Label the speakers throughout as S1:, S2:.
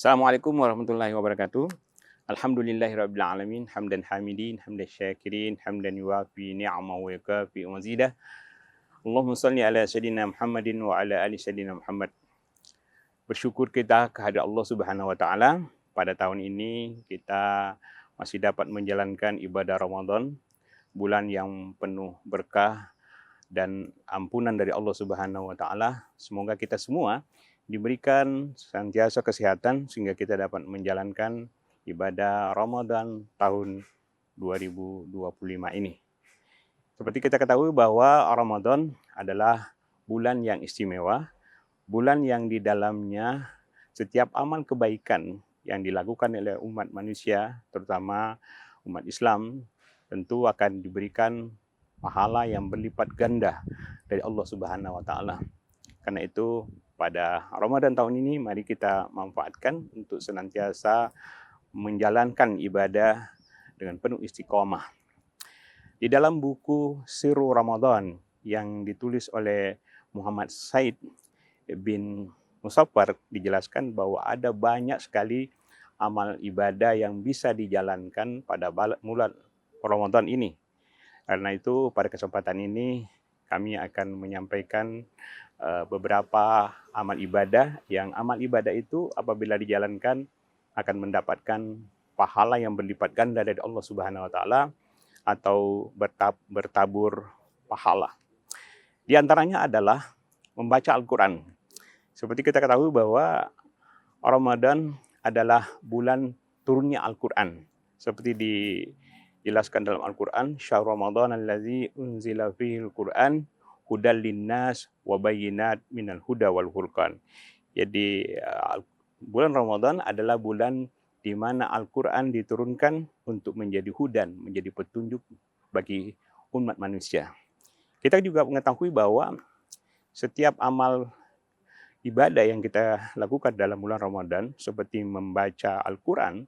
S1: Assalamualaikum warahmatullahi wabarakatuh. Alhamdulillahirabbil alamin hamdan hamidin hamdan syakirin hamdan yuwafi ni'amahu wa yukafi mazidah. Allahumma salli ala sayyidina Muhammadin wa ala ali sayyidina Muhammad. Bersyukur kita kehadirat Allah Subhanahu wa taala, pada tahun ini kita masih dapat menjalankan ibadah Ramadan, bulan yang penuh berkah dan ampunan dari Allah Subhanahu wa taala. Semoga kita semua diberikan senantiasa kesehatan sehingga kita dapat menjalankan ibadah Ramadan tahun 2025 ini. Seperti kita ketahui bahwa Ramadan adalah bulan yang istimewa, bulan yang di dalamnya setiap amal kebaikan yang dilakukan oleh umat manusia, terutama umat Islam, tentu akan diberikan pahala yang berlipat ganda dari Allah Subhanahu wa taala. Karena itu pada Ramadan tahun ini mari kita manfaatkan untuk senantiasa menjalankan ibadah dengan penuh istiqomah. Di dalam buku Sirru Ramadan yang ditulis oleh Muhammad Said bin Musaffar dijelaskan bahwa ada banyak sekali amal ibadah yang bisa dijalankan pada bulan Ramadan ini. Karena itu pada kesempatan ini kami akan menyampaikan beberapa amal ibadah yang amal ibadah itu apabila dijalankan akan mendapatkan pahala yang berlipat ganda dari Allah Subhanahu wa taala atau bertabur pahala. Di antaranya adalah membaca Al-Qur'an. Seperti kita ketahui bahwa Ramadan adalah bulan turunnya Al-Qur'an. Seperti dijelaskan dalam Al-Qur'an, "Syahrul Ramadan allazi unzila fihil Qur'an hudal linnas wa bayyinat minal huda wal furqan." Jadi bulan Ramadan adalah bulan di mana Al-Qur'an diturunkan untuk menjadi hudan, menjadi petunjuk bagi umat manusia. Kita juga mengetahui bahwa setiap amal ibadah yang kita lakukan dalam bulan Ramadan seperti membaca Al-Qur'an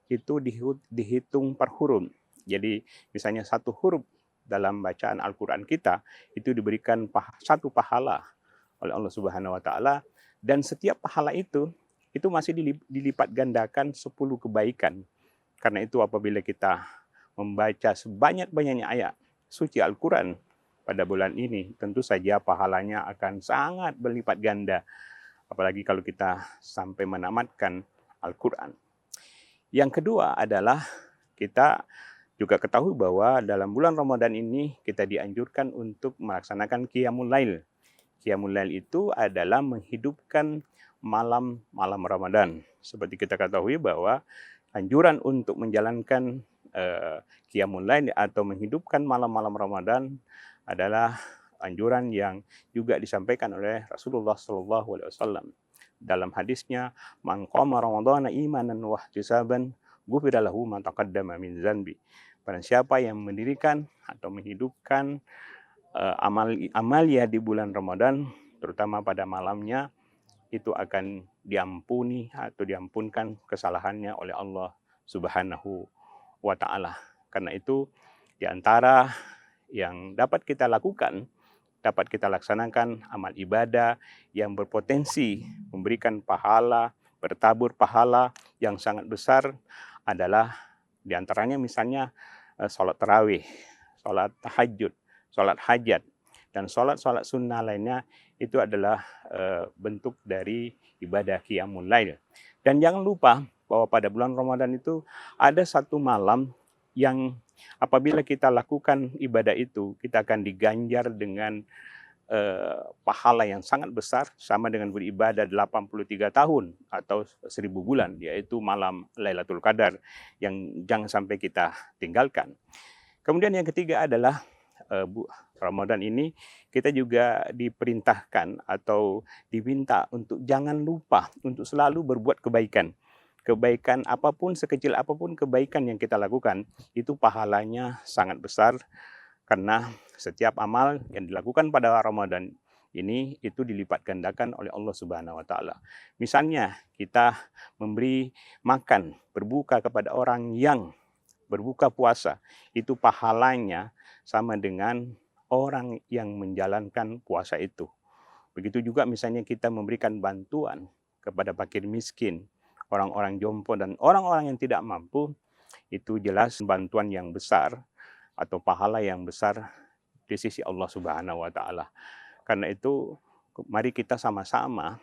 S1: itu dihitung per huruf. Jadi misalnya satu huruf dalam bacaan Al-Qur'an kita itu diberikan satu pahala oleh Allah Subhanahu wa taala, dan setiap pahala itu masih dilipat gandakan 10 kebaikan. Karena itu apabila kita membaca sebanyak-banyaknya ayat suci Al-Qur'an pada bulan ini, tentu saja pahalanya akan sangat berlipat ganda. Apalagi kalau kita sampai menamatkan Al-Qur'an. Yang kedua adalah kita juga ketahui bahwa dalam bulan Ramadan ini kita dianjurkan untuk melaksanakan Qiyamul Lail. Qiyamul Lail itu adalah menghidupkan malam Ramadan. Seperti kita ketahui bahwa anjuran untuk menjalankan Qiyamul Lail atau menghidupkan malam-malam Ramadan adalah anjuran yang juga disampaikan oleh Rasulullah SAW. Dalam hadisnya, "Man qama Ramadhana imanan wa ihtisaban, ghufira lahu ma taqaddama min dzanbi." Barang siapa yang mendirikan atau menghidupkan amalia di bulan Ramadan, terutama pada malamnya, itu akan diampuni atau diampunkan kesalahannya oleh Allah Subhanahu wa taala. Karena itu di antara yang dapat kita lakukan, dapat kita laksanakan amal ibadah yang berpotensi memberikan pahala, bertabur pahala yang sangat besar adalah di antaranya misalnya sholat tarawih, sholat tahajud, sholat hajat, dan sholat sunnah lainnya. Itu adalah bentuk dari ibadah Qiyamul Lail. Dan jangan lupa bahwa pada bulan Ramadan itu ada satu malam yang apabila kita lakukan ibadah itu, kita akan diganjar dengan pahala yang sangat besar, sama dengan beribadah 83 tahun atau 1000 bulan, yaitu malam Lailatul Qadar yang jangan sampai kita tinggalkan. Kemudian yang ketiga adalah Ramadan ini kita juga diperintahkan atau diminta untuk jangan lupa untuk selalu berbuat kebaikan. Kebaikan apapun, sekecil apapun kebaikan yang kita lakukan, itu pahalanya sangat besar. Karena setiap amal yang dilakukan pada Ramadan ini itu dilipat gandakan oleh Allah Subhanahu wa taala. Misalnya kita memberi makan, berbuka kepada orang yang berbuka puasa, itu pahalanya sama dengan orang yang menjalankan puasa itu. Begitu juga misalnya kita memberikan bantuan kepada fakir miskin, orang-orang jompo dan orang-orang yang tidak mampu, itu jelas bantuan yang besar atau pahala yang besar di sisi Allah Subhanahu wa taala. Karena itu mari kita sama-sama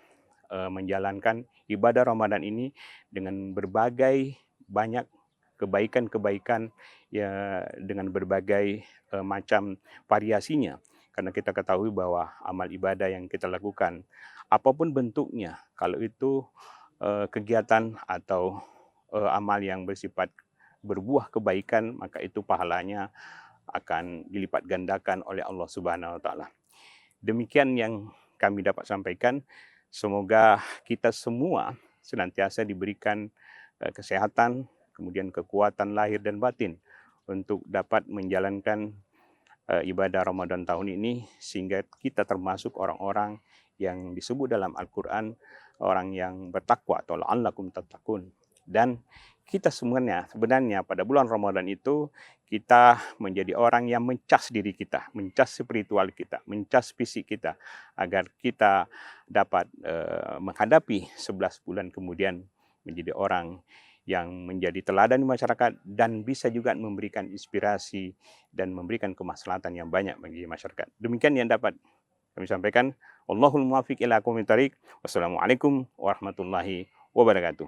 S1: menjalankan ibadah Ramadan ini dengan berbagai banyak kebaikan-kebaikan ya, dengan berbagai macam variasinya. Karena kita ketahui bahwa amal ibadah yang kita lakukan, apapun bentuknya, kalau itu kegiatan atau amal yang bersifat berbuah kebaikan, maka itu pahalanya akan dilipat gandakan oleh Allah Subhanahu wa taala. Demikian yang kami dapat sampaikan. Semoga kita semua senantiasa diberikan kesehatan, kemudian kekuatan lahir dan batin untuk dapat menjalankan ibadah Ramadan tahun ini, sehingga kita termasuk orang-orang yang disebut dalam Al-Quran orang yang bertakwa atau la'allakum tattaqun. Dan kita sebenarnya pada bulan Ramadan itu kita menjadi orang yang mencas diri kita, mencas spiritual kita, mencas fisik kita, agar kita dapat menghadapi 11 bulan kemudian menjadi orang yang menjadi teladan di masyarakat dan bisa juga memberikan inspirasi dan memberikan kemaslahatan yang banyak bagi masyarakat. Demikian yang dapat kami sampaikan. Wallahul muwaffiq ila aqwamit thoriq. Wassalamualaikum warahmatullahi wabarakatuh.